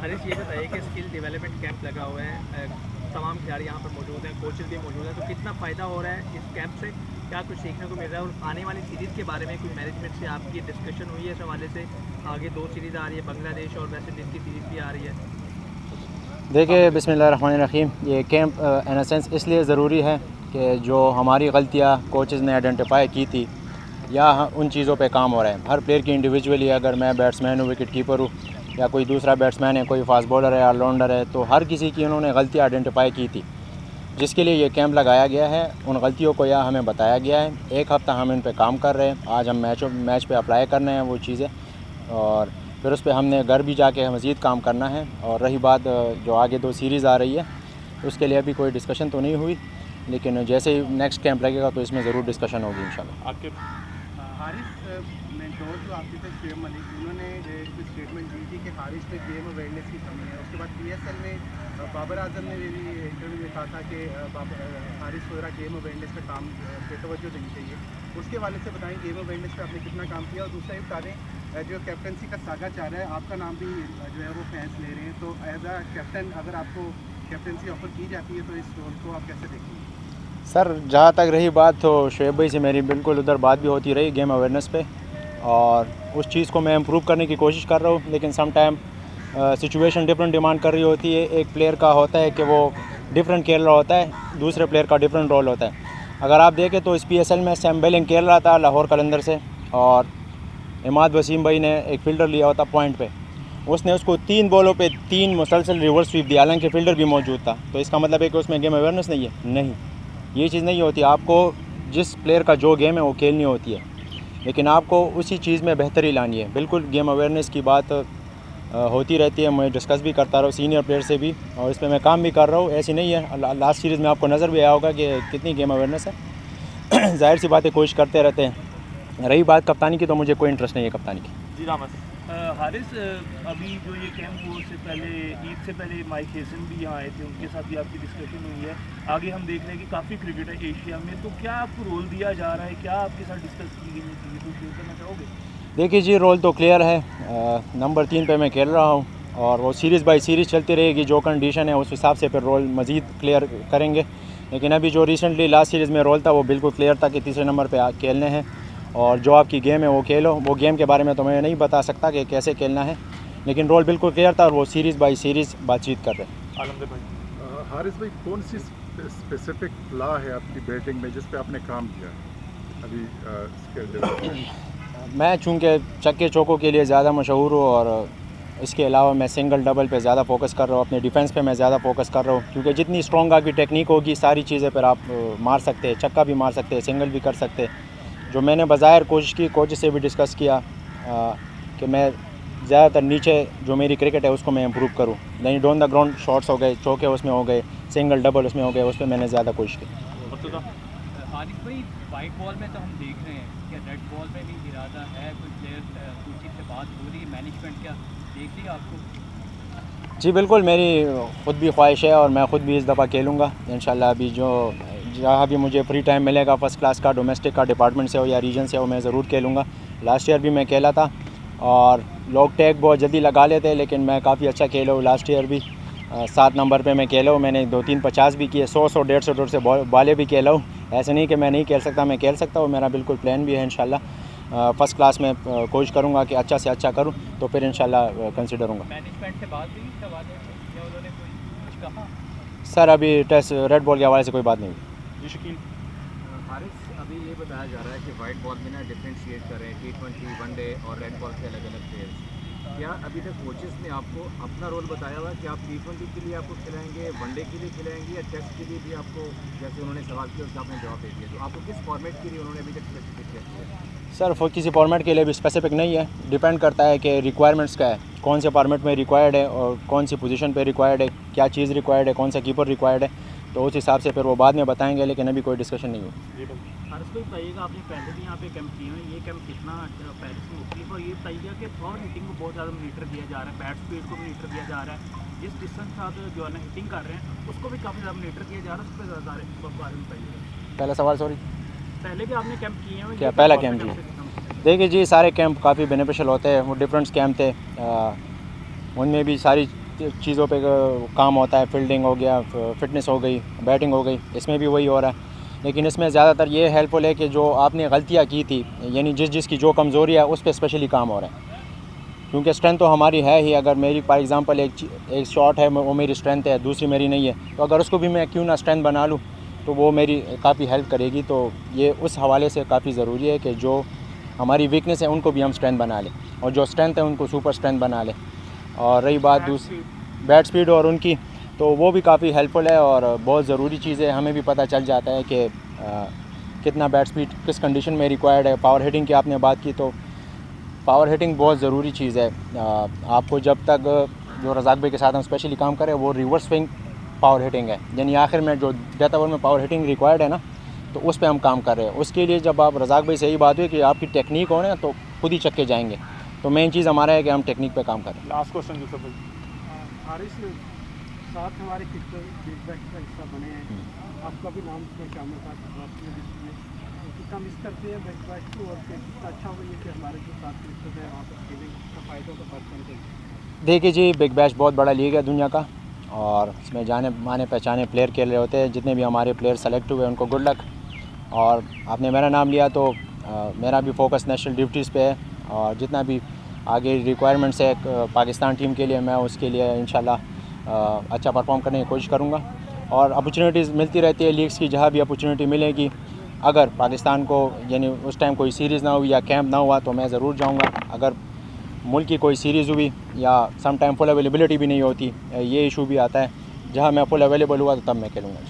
हरीश, ये बताइए कि स्किल डेवलपमेंट कैंप लगा हुआ है, तमाम खिलाड़ी यहाँ पर मौजूद हैं, कोचेज भी मौजूद हैं, तो कितना फ़ायदा हो रहा है इस कैंप से? क्या कुछ सीखने को मिल रहा है? और आने वाली सीरीज़ के बारे में कुछ मैनेजमेंट से आपकी डिस्कशन हुई है इस हवाले से? आगे 2 सीरीज़ आ रही है, बांग्लादेश और वेस्ट इंडीज़ की सीरीज़ भी आ रही है। देखिए, बिस्मिल्लाहिर्रहमानिर्रहीम, ये कैंप इन अ सेंस इसलिए ज़रूरी है कि जो हमारी गलतियाँ कोचेज़ ने आइडेंटिफाई की थी या उन चीज़ों पे काम हो रहा है। हर प्लेयर की इंडिविजुअली, अगर मैं बैट्समैन हूँ, विकेट कीपर हूँ, या कोई दूसरा बैट्समैन है, कोई फास्ट बॉलर है, ऑलराउंडर है, तो हर किसी की उन्होंने गलतियाँ आइडेंटिफाई की थी, जिसके लिए ये कैंप लगाया गया है। उन गलतियों को यह हमें बताया गया है। एक हफ़्ता हम इन पे काम कर रहे हैं। आज हम मैच पे अप्लाई करने हैं वो चीज़ें, और फिर उस पर हमने घर भी जाके मज़ीद काम करना है। और रही बात जो आगे 2 सीरीज़ आ रही है, उसके लिए अभी कोई डिस्कशन तो नहीं हुई, लेकिन जैसे ही नेक्स्ट कैंप लगेगा तो इसमें ज़रूर डिस्कशन होगी इंशाल्लाह। आपके हारिस मेंटोर जो आपके थे शुएब मलिक, उन्होंने एक स्टेटमेंट दी थी कि हारिस में गेम अवेयरनेस की कमी है। उसके बाद पीएसएल में बाबर आजम ने भी इंटरव्यू में कहा था कि हारिस वगैरह गेम अवेयरनेस पे काम पे तवज्जो देनी चाहिए। उसके वाले से बताएं गेम अवेयरनेस पे आपने कितना काम किया। और दूसरा ये बता दें, जो कैप्टनसी का सागा चाह रहा है, आपका नाम भी जो है वो फैंस ले रहे हैं, तो एज अ कैप्टन अगर आपको कैप्टनसी ऑफर की जाती है तो इस रोल को आप कैसे देखेंगे? सर, जहाँ तक रही बात, तो शुएब भाई से मेरी बिल्कुल उधर बात भी होती रही गेम अवेयरनेस पे, और उस चीज़ को मैं इम्प्रूव करने की कोशिश कर रहा हूँ। लेकिन some time situation different demand कर रही होती है। एक प्लेयर का होता है कि वो डिफरेंट खेल रहा होता है, दूसरे प्लेयर का डिफरेंट रोल होता है। अगर आप देखें तो इस PSL में सैम बेलिंग खेल रहा था लाहौर कलंदर से, और इमाद वसीम भाई ने एक फ़ील्डर लिया होता पॉइंट पे, उसने उसको 3 बॉलों पे 3 मुसलसल रिवर्स स्वीप दिया, हालांकि फ़ील्डर भी मौजूद था। तो इसका मतलब है कि उसमें गेम अवेयरनेस नहीं है? नहीं, ये चीज़ नहीं होती। आपको जिस प्लेयर का जो गेम है वो खेलनी होती है, लेकिन आपको उसी चीज़ में बेहतरी लानी है। बिल्कुल गेम अवेयरनेस की बात होती रहती है, मैं डिस्कस भी करता रहा सीनियर प्लेयर से भी, और इस पर मैं काम भी कर रहा हूँ। ऐसी नहीं है, लास्ट सीरीज़ में आपको नज़र भी आया होगा कि कितनी गेम अवेयरनेस है। जाहिर सी बातें कोशिश करते रहते हैं। रही बात कप्तानी की, तो मुझे कोई इंटरेस्ट नहीं है कप्तानी की। जी रामत। हारिस, अभी जो ये कैंप हुआ उससे पहले, ईद से पहले माइक हेसन भी यहाँ आए थे, उनके साथ भी आपकी डिस्कशन हुई है। आगे हम देख रहे हैं कि काफ़ी क्रिकेट है एशिया में, तो क्या आपको रोल दिया जा रहा है? क्या आपके साथ डिस्कस की गई चीज़ें तो शेयर करना चाहोगे? देखिए जी, रोल तो क्लियर है। नंबर 3 पे मैं खेल रहा हूँ, और वो सीरीज़ बाई सीरीज़ चलती रहेगी। जो कंडीशन है उस हिसाब से फिर रोल मज़ीद क्लियर करेंगे। लेकिन अभी जो रिसेंटली लास्ट सीरीज़ में रोल था वो बिल्कुल क्लियर था कि तीसरे नंबर पे खेलने हैं, और जो आपकी गेम है वो खेलो। वो गेम के बारे में तो मैं नहीं बता सकता कि कैसे खेलना है, लेकिन रोल बिल्कुल क्लियर था, और वो सीरीज़ बाई सीरीज़ बातचीत कर रहे हैं। आलमगीर भाई, हारिस भाई, कौन सी स्पेसिफिक फ्ला है आपकी बैटिंग में जिस पे आपने काम किया अभी स्किल डेवलपमेंट? मैं चूँकि चक्के चौकों के लिए ज़्यादा मशहूर हूँ, और इसके अलावा मैं सिंगल डबल पे ज़्यादा फोकस कर रहा हूँ। अपने डिफेंस पे मैं ज़्यादा फोकस कर रहा हूँ, क्योंकि जितनी स्ट्रॉन्ग आपकी टेक्निक होगी, सारी चीज़ें पर आप मार सकते हैं। चक्का भी मार सकते हैं, सिंगल भी कर सकते हैं। जो मैंने बज़ाहिर कोशिश की, कोच से भी डिस्कस किया कि मैं ज़्यादातर नीचे जो मेरी क्रिकेट है उसको मैं इम्प्रूव करूँ। नहीं, डाउन द ग्राउंड शॉट्स हो गए, चौके उसमें हो गए, सिंगल डबल उसमें हो गए, उस पर मैंने ज़्यादा कोशिश की। हारिस भाई, वाइट बॉल में तो हम देख रहे हैं कि रेड बॉल में भी इरादा है, कोई प्लेयर कोचिंग से बात हो रही है, मैनेजमेंट क्या देख रही है आपको? जी बिल्कुल, मेरी ख़ुद भी ख्वाहिश है, और मैं ख़ुद भी इस दफ़ा खेलूँगा इंशाल्लाह। अभी जहाँ भी मुझे फ्री टाइम मिलेगा, फ़र्स्ट क्लास का, डोमेस्टिक का, डिपार्टमेंट से हो या रीजन से हो, मैं ज़रूर खेलूँगा। लास्ट ईयर भी मैं खेला था, और लोग टैग बहुत जल्दी लगा लेते हैं, लेकिन मैं काफ़ी अच्छा खेला हूँ। लास्ट ईयर भी 7 नंबर पे मैं खेला हूँ। मैंने 2-3 50 भी किए, 100 150 से बाले भी खेला हूँ। ऐसे नहीं कि मैं नहीं खेल सकता, मैं खेल सकता हूँ। मेरा बिल्कुल प्लान भी है इंशाल्लाह। फ़र्स्ट क्लास में कोशिश करूँगा कि अच्छा से अच्छा करूँ, तो फिर इंशाल्लाह कंसिडर होऊंगा। मैनेजमेंट से बात हुई इसके हवाले से, या उन्होंने कुछ कहा? सर, अभी टेस्ट रेड बॉल के हवाले से कोई बात नहीं हुई। जी शकील। हारिस, अभी ये बताया जा रहा है कि वाइट बॉल में ना डिफ्रेंशिएट कर रहे हैं T20, वनडे और रेड बॉल के अलग अलग प्लेयर्स। क्या अभी तक कोचेस ने आपको अपना रोल बताया हुआ कि आप T20 के लिए आपको खिलाएंगे, वनडे के लिए खिलाएंगे, या टेस्ट के लिए भी आपको, जैसे उन्होंने सवाल किया उसका आपने जवाब दे दिया, तो आपको किस फॉर्मेट के लिए उन्होंने अभी तक स्पेसिफिक किया? सर, किसी फॉर्मेट के लिए भी स्पेसिफिक नहीं है, डिपेंड करता है कि रिक्वायरमेंट्स क्या है, कौन से फॉर्मेट में रिक्वायर्ड है, और कौन सी पोजीशन पे रिक्वायर्ड है, क्या चीज़ रिक्वायर्ड है, कौन सा कीपर रिक्वायर्ड है। तो उस हिसाब से फिर वो बाद में बताएंगे, लेकिन अभी कोई डिस्कशन नहीं हुई। हारिस भाई, बताइएगा, आपने पहले भी यहाँ पे कैंप किए हैं, ये कैंप कितना पहले से मुख्तलिफ, और ये बताइएगा कि पावर हिटिंग को बहुत ज़्यादा मीटर दिया जा रहा है, बैट स्पीड को भी मीटर दिया जा रहा है, जिस डिस्टेंस आप जो है ना हिटिंग कर रहे हैं उसको भी काफ़ी ज़्यादा मीटर दिया जा रहा है, उस पर ज़्यादा बारे में बताइएगा। पहला सवाल सॉरी, पहले भी आपने कैंप किए हैं? क्या पहला कैंप जी? देखिए जी, सारे कैंप काफ़ी बेनिफिशियल होते हैं। वो डिफरेंट कैंप थे, उनमें भी सारी चीज़ों पे काम होता है, फील्डिंग हो गया, फिटनेस हो गई, बैटिंग हो गई, इसमें भी वही हो रहा है। लेकिन इसमें ज़्यादातर ये हेल्पफुल है कि जो आपने गलतियाँ की थी, यानी जिसकी जो कमज़ोरी है उस पर स्पेशली काम हो रहा है, क्योंकि स्ट्रेंथ तो हमारी है ही। अगर मेरी फॉर एग्ज़ाम्पल एक शॉट है, वो मेरी स्ट्रेंथ है, दूसरी मेरी नहीं है, तो अगर उसको भी मैं क्यों ना स्ट्रेंथ बना लूँ तो वो मेरी काफ़ी हेल्प करेगी। तो ये उस हवाले से काफ़ी ज़रूरी है कि जो हमारी वीकनेस है उनको भी हम स्ट्रेंथ बना लें, और जो स्ट्रेंथ है उनको सुपर स्ट्रेंथ बना लें। और रही बात दूसरी बैट स्पीड और उनकी, तो वो भी काफ़ी हेल्पफुल है और बहुत ज़रूरी चीज़ है। हमें भी पता चल जाता है कि कितना बैट स्पीड किस कंडीशन में रिक्वायर्ड है। पावर हिटिंग की आपने बात की, तो पावर हिटिंग बहुत ज़रूरी चीज़ है। आपको जब तक जो रज़ाक भाई के साथ हम स्पेशली काम करें वो रिवर्स स्विंग पावर हिटिंग है, यानी आखिर में जो डेथ ओवर में पावर हिटिंग रिक्वायर्ड है ना, तो उस पे हम काम कर रहे हैं। उसके लिए जब आप रज़ाक भाई से यही बात हुई कि आपकी टेक्निक हो ना, तो खुद ही चक्के जाएंगे। तो मेन चीज़ हमारा है कि हम टेक्निक पे काम करें। लास्ट क्वेश्चन यूसुफ भाई। हारिस साथ हमारे क्रिकेट बिग बैश का हिस्सा बने हैं, आपका भी नाम उसमें शामिल था कितना मिस करते हैं बिग बैश को, और कितना अच्छा हुआ ये कि हमारे जो साथ क्रिकेट है वहाँ पर खेलें का फ़ायदा तो पर्सन। देखिए जी, बिग बैश बहुत बड़ा लीग है दुनिया का, और इसमें जाने माने पहचाने प्लेयर खेल रहे होते हैं। जितने भी हमारे प्लेयर सेलेक्ट हुए उनको गुड लक। और आपने मेरा नाम लिया तो मेरा भी फोकस नेशनल ड्यूटीज़ पे है, और जितना भी आगे रिक्वायरमेंट्स है पाकिस्तान टीम के लिए, मैं उसके लिए इंशाल्लाह अच्छा परफॉर्म करने की कोशिश करूँगा। और अपॉर्चुनिटीज़ मिलती रहती है लीग्स की, जहाँ भी अपॉर्चुनिटी मिलेगी। अगर पाकिस्तान को यानी उस टाइम कोई सीरीज़ ना हुई या कैंप ना हुआ तो मैं ज़रूर जाऊँगा। अगर मुल्क की कोई सीरीज़ हुई या सम टाइम फुल अवेलेबिलिटी भी नहीं होती, ये इशू भी आता है, जहाँ मैं फुल अवेलेबल हुआ तो तब मैं खेलूँगा।